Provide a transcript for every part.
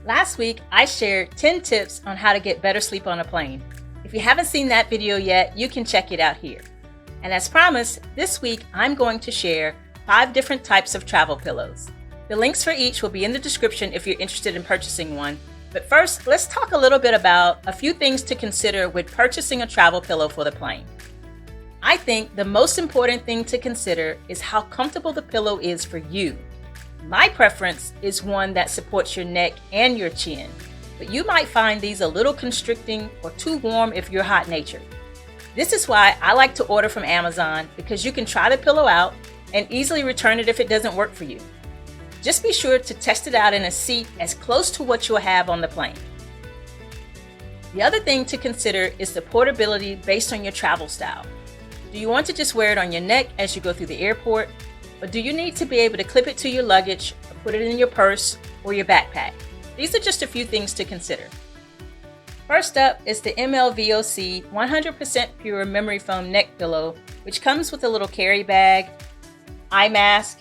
Last week, I shared 10 tips on how to get better sleep on a plane. If you haven't seen that video yet, you can check it out here. And as promised, this week I'm going to share 5 different types of travel pillows. The links for each will be in the description if you're interested in purchasing one. But first, let's talk a little bit about a few things to consider with purchasing a travel pillow for the plane. I think the most important thing to consider is how comfortable the pillow is for you. My preference is one that supports your neck and your chin, but you might find these a little constricting or too warm if you're hot-natured. This is why I like to order from Amazon, because you can try the pillow out and easily return it if it doesn't work for you. Just be sure to test it out in a seat as close to what you'll have on the plane. The other thing to consider is the portability based on your travel style. Do you want to just wear it on your neck as you go through the airport? Or do you need to be able to clip it to your luggage or put it in your purse or your backpack? These are just a few things to consider. First up is the MLVOC 100% pure memory foam neck pillow, which comes with a little carry bag, eye mask,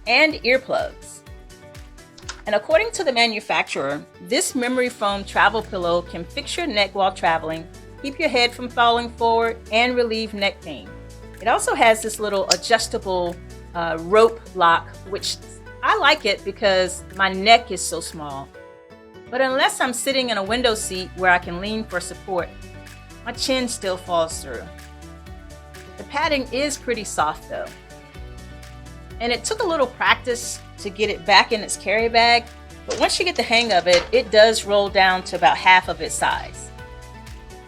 and earplugs. And according to the manufacturer, this memory foam travel pillow can fix your neck while traveling, keep your head from falling forward, and relieve neck pain. It also has this little adjustable rope lock, which I like it because my neck is so small. But unless I'm sitting in a window seat where I can lean for support, my chin still falls through. The padding is pretty soft though. And it took a little practice to get it back in its carry bag, but once you get the hang of it, it does roll down to about half of its size.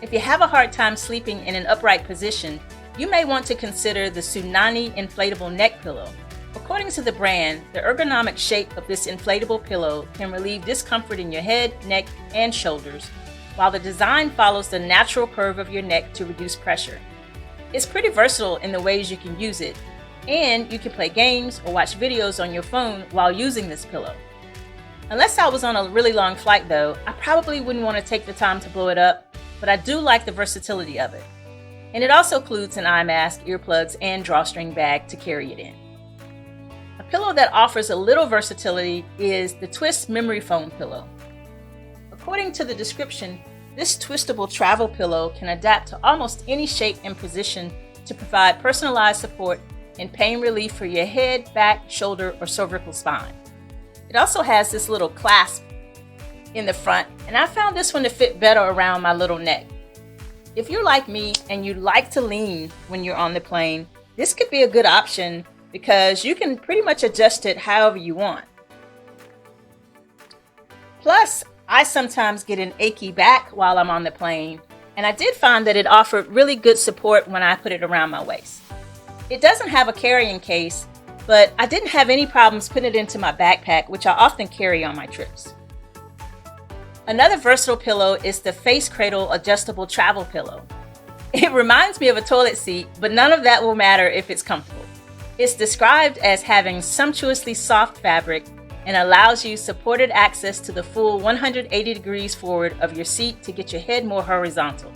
If you have a hard time sleeping in an upright position, you may want to consider the Sunany inflatable neck pillow. According to the brand, the ergonomic shape of this inflatable pillow can relieve discomfort in your head, neck, and shoulders, while the design follows the natural curve of your neck to reduce pressure. It's pretty versatile in the ways you can use it, and you can play games or watch videos on your phone while using this pillow. Unless I was on a really long flight though, I probably wouldn't want to take the time to blow it up, but I do like the versatility of it. And it also includes an eye mask, earplugs, and drawstring bag to carry it in. A pillow that offers a little versatility is the Twist Memory Foam Pillow. According to the description, this twistable travel pillow can adapt to almost any shape and position to provide personalized support and pain relief for your head, back, shoulder, or cervical spine. It also has this little clasp in the front, and I found this one to fit better around my little neck. If you're like me and you like to lean when you're on the plane, this could be a good option because you can pretty much adjust it however you want. Plus, I sometimes get an achy back while I'm on the plane, and I did find that it offered really good support when I put it around my waist. It doesn't have a carrying case, but I didn't have any problems putting it into my backpack, which I often carry on my trips. Another versatile pillow is the FaceCradle adjustable travel pillow. It reminds me of a toilet seat, but none of that will matter if it's comfortable. It's described as having sumptuously soft fabric and allows you supported access to the full 180 degrees forward of your seat to get your head more horizontal.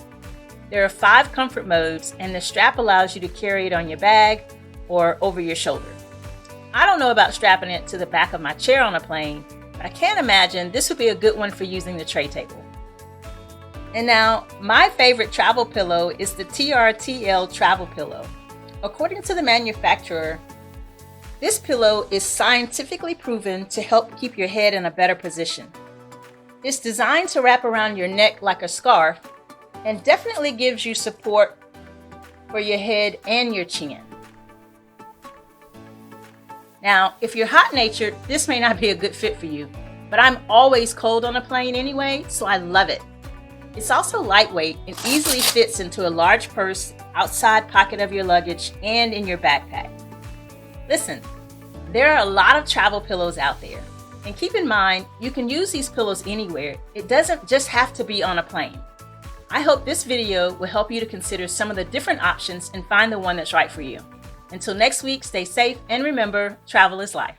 There are 5 comfort modes, and the strap allows you to carry it on your bag or over your shoulder. I don't know about strapping it to the back of my chair on a plane, but I can't imagine this would be a good one for using the tray table. And now, my favorite travel pillow is the Trtl travel pillow. According to the manufacturer, this pillow is scientifically proven to help keep your head in a better position. It's designed to wrap around your neck like a scarf and definitely gives you support for your head and your chin. Now, if you're hot-natured, this may not be a good fit for you, but I'm always cold on a plane anyway, so I love it. It's also lightweight and easily fits into a large purse, outside pocket of your luggage, and in your backpack. Listen, there are a lot of travel pillows out there, and keep in mind, you can use these pillows anywhere. It doesn't just have to be on a plane. I hope this video will help you to consider some of the different options and find the one that's right for you. Until next week, stay safe and remember, travel is life.